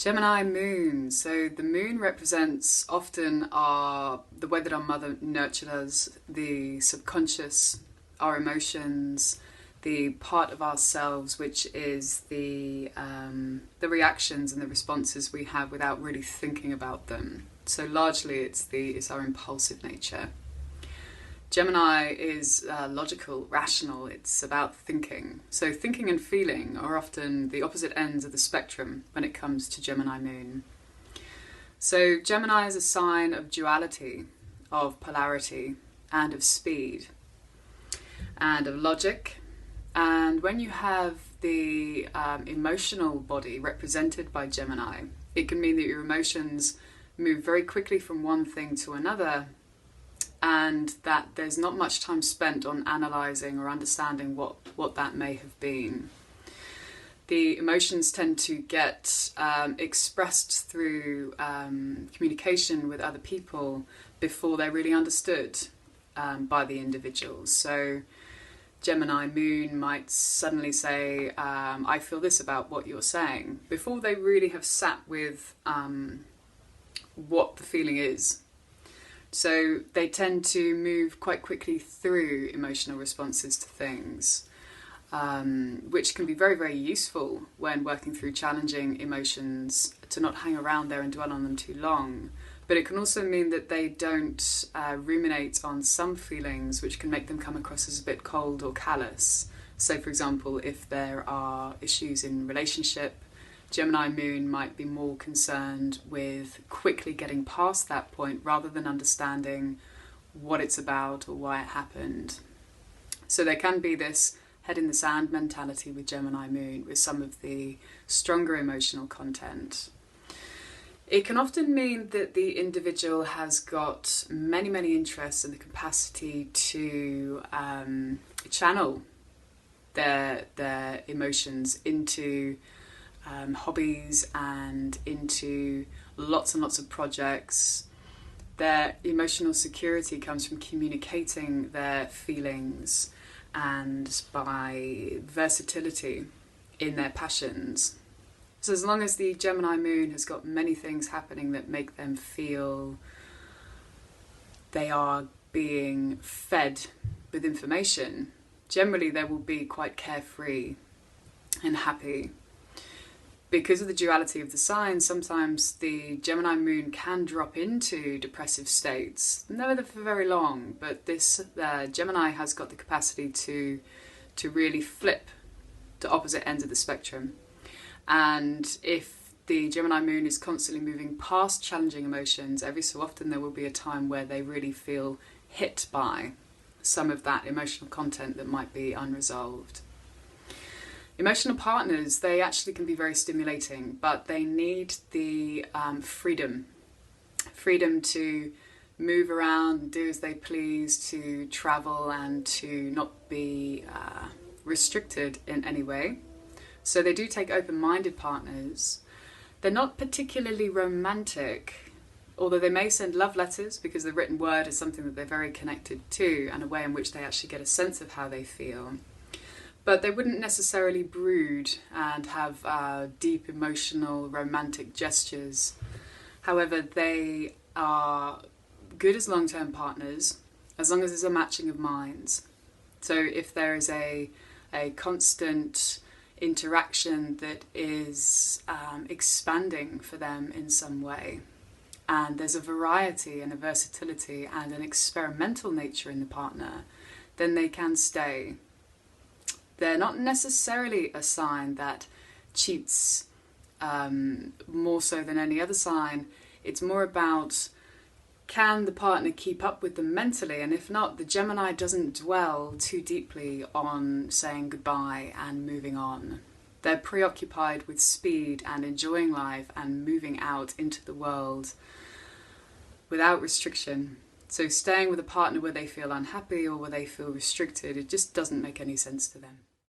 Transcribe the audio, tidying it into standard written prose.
Gemini moon. So the moon represents often the way that our mother nurtured us, the subconscious, our emotions, the part of ourselves which is the reactions and the responses we have without really thinking about them. So largely it's our impulsive nature. Gemini is logical, rational, it's about thinking. So thinking and feeling are often the opposite ends of the spectrum when it comes to Gemini moon. So Gemini is a sign of duality, of polarity, and of speed, and of logic. And when you have the emotional body represented by Gemini, it can mean that your emotions move very quickly from one thing to another, and that there's not much time spent on analysing or understanding what that may have been. The emotions tend to get expressed through communication with other people before they're really understood by the individuals. So Gemini moon might suddenly say, I feel this about what you're saying, before they really have sat with what the feeling is. So they tend to move quite quickly through emotional responses to things, which can be very, very useful when working through challenging emotions, to not hang around there and dwell on them too long. But it can also mean that they don't ruminate on some feelings, which can make them come across as a bit cold or callous. So for example, if there are issues in relationship, Gemini moon might be more concerned with quickly getting past that point rather than understanding what it's about or why it happened. So there can be this head in the sand mentality with Gemini moon with some of the stronger emotional content. It can often mean that the individual has got many, many interests and the capacity to channel their emotions into hobbies and into lots and lots of projects. Their emotional security comes from communicating their feelings and by versatility in their passions. So as long as the Gemini moon has got many things happening that make them feel they are being fed with information, generally they will be quite carefree and happy. Because of the duality of the signs, sometimes the Gemini moon can drop into depressive states. Never for very long, but this Gemini has got the capacity to really flip to opposite ends of the spectrum. And if the Gemini moon is constantly moving past challenging emotions, every so often there will be a time where they really feel hit by some of that emotional content that might be unresolved. Emotional partners, they actually can be very stimulating, but they need the freedom to move around and do as they please, to travel and to not be restricted in any way. So they do take open-minded partners. They're not particularly romantic, although they may send love letters because the written word is something that they're very connected to and a way in which they actually get a sense of how they feel. But they wouldn't necessarily brood and have deep emotional romantic gestures. However, they are good as long-term partners as long as there's a matching of minds. So if there is a constant interaction that is expanding for them in some way, and there's a variety and a versatility and an experimental nature in the partner, then they can stay. They're not necessarily a sign that cheats more so than any other sign. It's more about, can the partner keep up with them mentally? And if not, the Gemini doesn't dwell too deeply on saying goodbye and moving on. They're preoccupied with speed and enjoying life and moving out into the world without restriction. So staying with a partner where they feel unhappy or where they feel restricted, it just doesn't make any sense to them.